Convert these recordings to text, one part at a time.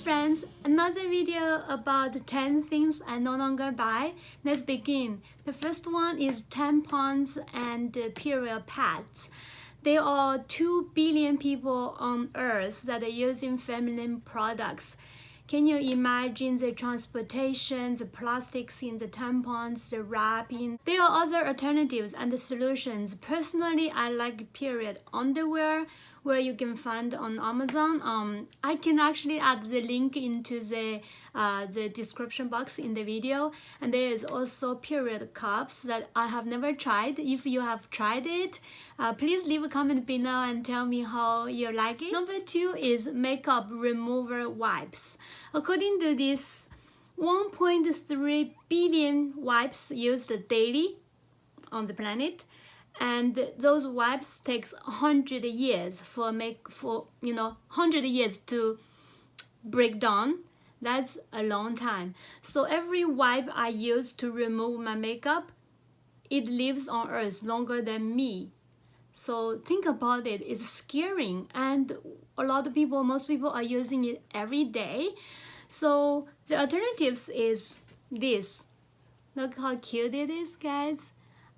friends, another video about 10 things I no longer buy. Let's begin. The first one is tampons and period pads. There are 2 billion people on earth that are using feminine products. Can you imagine the transportation, the plastics in the tampons, the wrapping? There are other alternatives and the solutions. Personally, I like period underwear, where you can find on Amazon. I can actually add the link into the description box in the video. And there is also period cups that I have never tried. If you have tried it, please leave a comment below and tell me how you like it. Number 2 is makeup remover wipes. According to this, 1.3 billion wipes used daily on the planet. And those wipes takes 100 years for 100 years to break down. That's a long time. So every wipe I use to remove my makeup, it lives on earth longer than me. So think about it, it's scary, and a lot of people, most people are using it every day. So the alternatives is this. Look how cute it is, guys.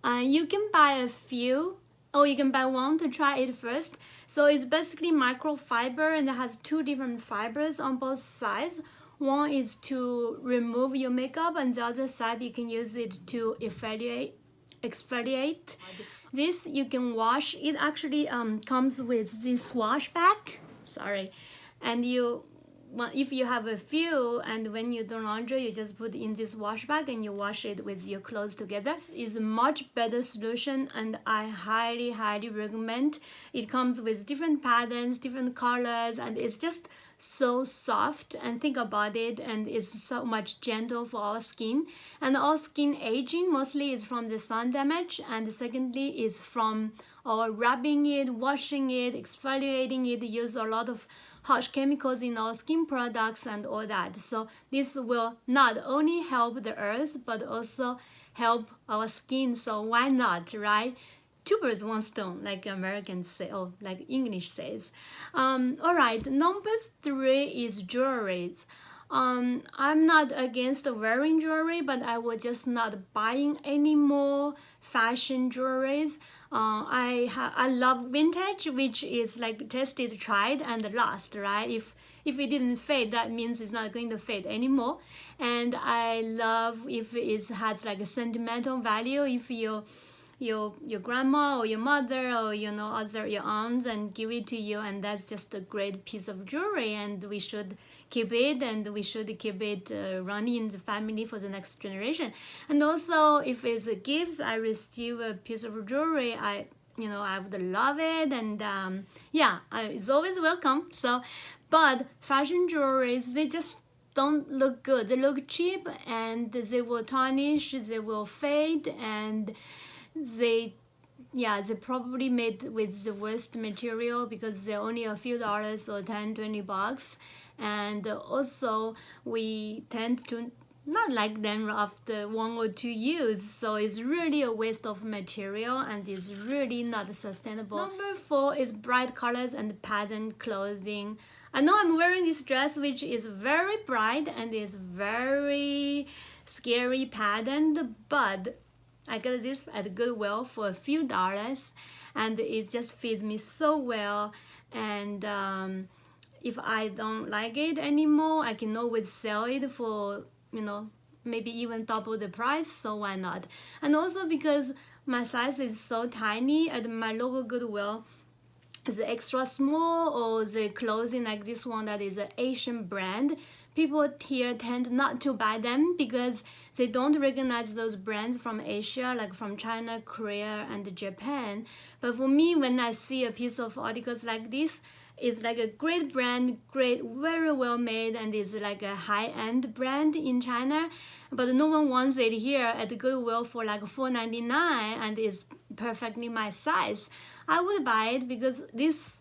You can buy a few, or you can buy one to try it first. So it's basically microfiber, and it has 2 different fibers on both sides. One is to remove your makeup, and the other side you can use it to exfoliate. This you can wash. It actually comes with this wash bag. Sorry, and if you have a few, and when you do laundry, you just put in this wash bag and you wash it with your clothes together. This is a much better solution, and I highly recommend. It comes with different patterns, different colors, and it's just so soft. And think about it, and it's so much gentle for our skin. And our skin aging mostly is from the sun damage, and secondly is from our rubbing it, washing it, exfoliating it. Use a lot of harsh chemicals in our skin products and all that. So this will not only help the earth but also help our skin. So why not, right? 2 birds, 1 stone, like Americans say, or like English says. All right, number 3 is jewelry. I'm not against wearing jewelry, but I will just not buying any more fashion jewelries. I love vintage, which is like tested, tried, and last, right? If it didn't fade, that means it's not going to fade anymore. And I love if it has like a sentimental value. If your grandma or your mother or your aunts and give it to you, and that's just a great piece of jewelry, and we should keep it, and we should keep it running in the family for the next generation. And also, if it's a gift, I receive a piece of jewelry, I would love it, and it's always welcome. So, but fashion jewelries, they just don't look good. They look cheap, and they will tarnish, they will fade, and they probably made with the worst material because they're only a few dollars or $10-20. And also we tend to not like them after 1 or 2 use, so it's really a waste of material, and it's really not sustainable. Number 4 is bright colors and pattern clothing. I know I'm wearing this dress, which is very bright and is very scary patterned, but I got this at Goodwill for a few dollars, and it just fits me so well. And if I don't like it anymore, I can always sell it for maybe even double the price, so why not? And also because my size is so tiny at my local Goodwill, the extra small or the clothing like this one that is an Asian brand, people here tend not to buy them because they don't recognize those brands from Asia, like from China, Korea, and Japan. But for me, when I see a piece of articles like this, it's like a great brand, very well made, and it's like a high-end brand in China. But no one wants it here at Goodwill for like $4.99, and it's perfectly my size. I would buy it because this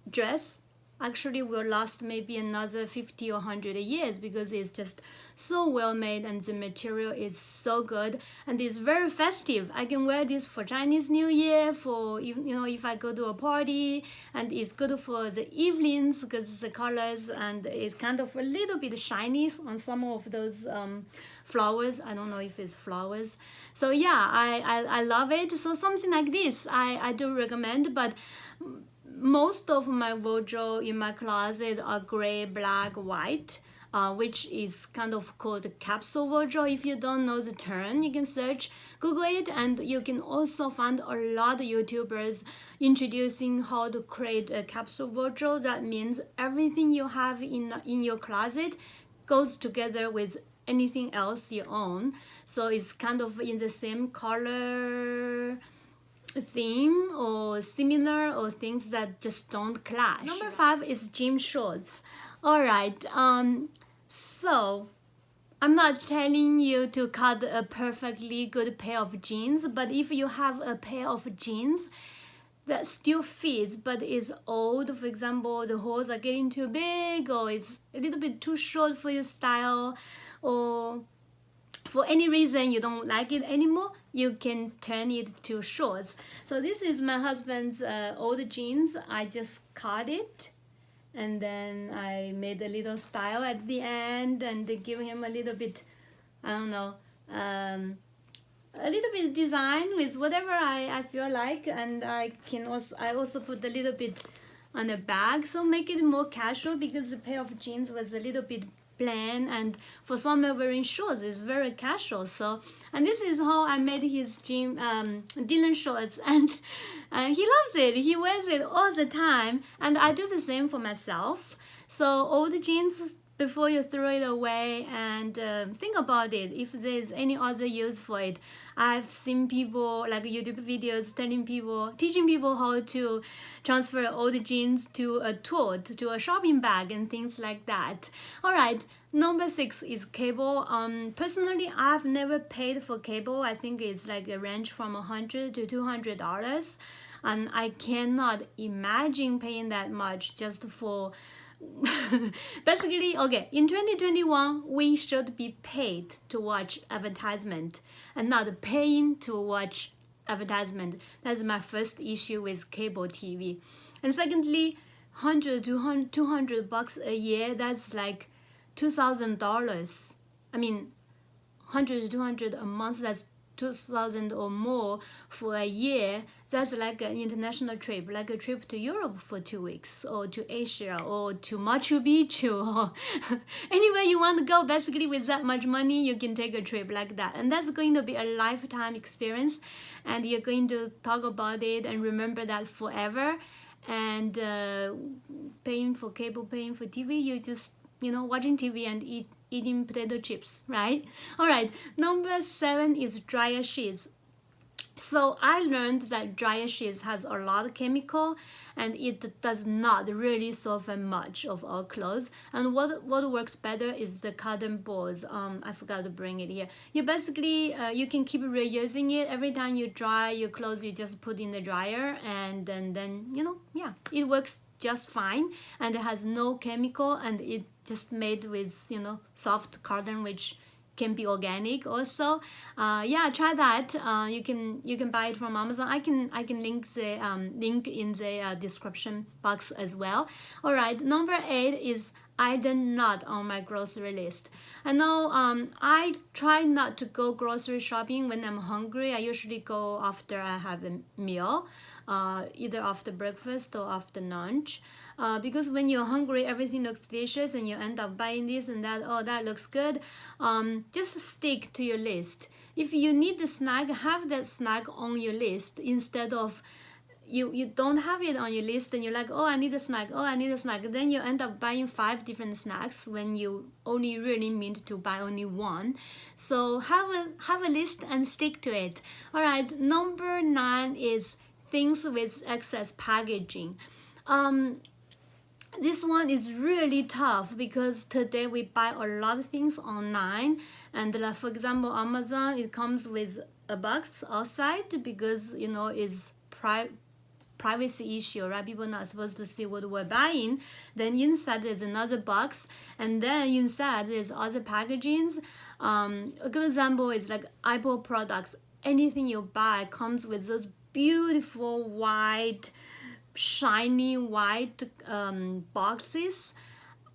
dress, actually will last maybe another 50 or 100 years because it's just so well made and the material is so good and it's very festive. I can wear this for Chinese New Year, for if I go to a party, and it's good for the evenings because the colors and it's kind of a little bit shiny on some of those flowers. I don't know if it's flowers. So yeah, I love it. So something like this I do recommend, but most of my wardrobe in my closet are gray, black, white, which is kind of called capsule wardrobe. If you don't know the term, you can search, Google it, and you can also find a lot of YouTubers introducing how to create a capsule wardrobe. That means everything you have in your closet goes together with anything else you own. So it's kind of in the same color theme or similar, or things that just don't clash. Number 5 is gym shorts. All right, so I'm not telling you to cut a perfectly good pair of jeans, but if you have a pair of jeans that still fits but is old, for example, the holes are getting too big, or it's a little bit too short for your style, or for any reason you don't like it anymore, you can turn it to shorts. So this is my husband's old jeans. I just cut it, and then I made a little style at the end and give him a little bit, I don't know, a little bit design with whatever I feel like, and I also put a little bit on the back, so make it more casual, because the pair of jeans was a little bit plain, and for summer wearing shorts is very casual. So, and this is how I made his gym Dylan shorts, and he loves it. He wears it all the time, and I do the same for myself. So old jeans, before you throw it away, and think about it if there's any other use for it. I've seen people like YouTube videos teaching people how to transfer old jeans to a tote, to a shopping bag, and things like that. All right, number 6 is cable. Personally, I've never paid for cable. I think it's like a range from $100 to $200, and I cannot imagine paying that much just for basically, okay, in 2021 we should be paid to watch advertisement and not paying to watch advertisement. That's my first issue with cable TV. And secondly, $100 to $200 a year, that's like $2,000. I mean, 100 to 200 a month, that's 2,000 or more for a year. That's like an international trip, like a trip to Europe for 2 weeks, or to Asia, or to Machu Picchu, or anywhere you want to go. Basically, with that much money, you can take a trip like that, and that's going to be a lifetime experience, and you're going to talk about it and remember that forever. And paying for cable, paying for TV, you just watching TV and eating potato chips, right? All right, number 7 is dryer sheets. So I learned that dryer sheets has a lot of chemical, and it does not really soften much of our clothes. And what works better is the cotton balls. I forgot to bring it here. You basically you can keep reusing it. Every time you dry your clothes, you just put in the dryer, and then yeah, it works just fine, and it has no chemical, and it just made with soft cotton, which can be organic also. Yeah, try that. You can buy it from Amazon. I can link the link in the description box as well. All right, number 8 is I did not on my grocery list. I know I try not to go grocery shopping when I'm hungry. I usually go after I have a meal, either after breakfast or after lunch. Because when you're hungry, everything looks delicious, and you end up buying this and that. Oh, that looks good. Just stick to your list. If you need the snack, have that snack on your list, instead of you don't have it on your list, and you're like, oh, I need a snack, oh, I need a snack. Then you end up buying 5 different snacks when you only really meant to buy only one. So have a list and stick to it. All right, number 9 is things with excess packaging. This one is really tough, because today we buy a lot of things online, and like for example Amazon, it comes with a box outside because it's privacy issue, right? People are not supposed to see what we're buying. Then inside there's another box, and then inside there's other packagings. A good example is like Apple products. Anything you buy comes with those beautiful white, shiny white boxes.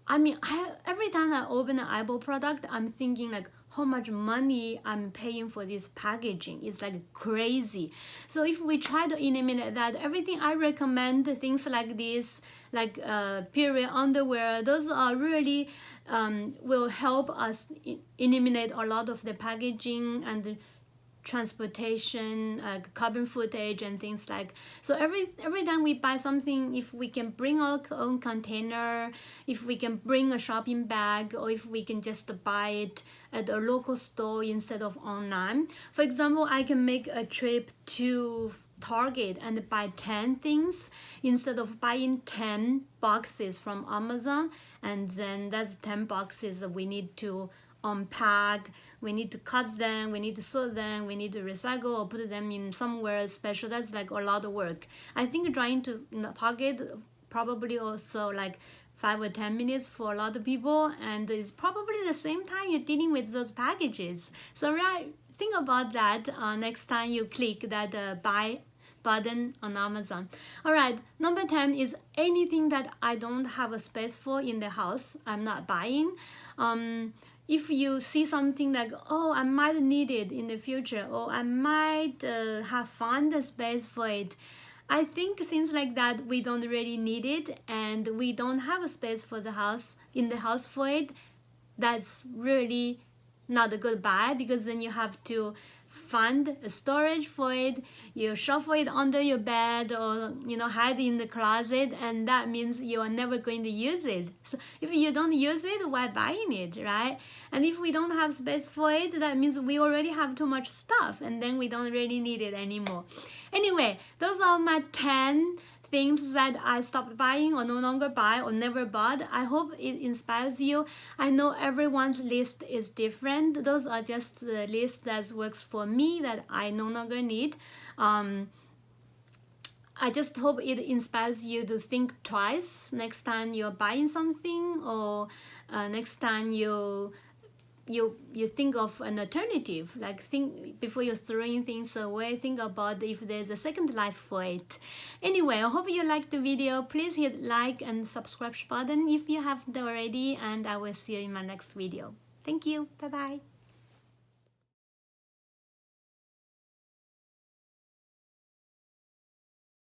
I mean, every time I open an Apple product, I'm thinking like how much money I'm paying for this packaging. It's like crazy. So if we try to eliminate that, everything I recommend, things like this, like period underwear, those are really will help us eliminate a lot of the packaging and the transportation, carbon footage and things like. So every time we buy something, if we can bring our own container, if we can bring a shopping bag, or if we can just buy it at a local store instead of online. For example, I can make a trip to Target and buy 10 things instead of buying 10 boxes from Amazon, and then that's 10 boxes that we need to unpack, we need to cut them, we need to sort them, we need to recycle or put them in somewhere special. That's like a lot of work. I think trying to Target probably also like 5 or 10 minutes for a lot of people, and it's probably the same time you're dealing with those packages. So right, think about that next time you click that buy button on Amazon. All right, number 10 is anything that I don't have a space for in the house, I'm not buying. If you see something like, oh, I might need it in the future, or I might have found a space for it, I think things like that, we don't really need it, and we don't have a space for the house, in the house for it. That's really not a good buy, because then you have to find a storage for it, you shuffle it under your bed, or hide in the closet, and that means you are never going to use it. So if you don't use it, why buying it, right? And if we don't have space for it, that means we already have too much stuff, and then we don't really need it anymore. Anyway, those are my 10 things that I stopped buying or no longer buy or never bought. I hope it inspires you. I know everyone's list is different. Those are just the list that works for me that I no longer need. I just hope it inspires you to think twice next time you're buying something, or next time you think of an alternative. Like, think before you're throwing things away, think about if there's a second life for it. Anyway, I hope you liked the video. Please hit like and subscribe button if you haven't already, and I will see you in my next video. Thank you. Bye bye.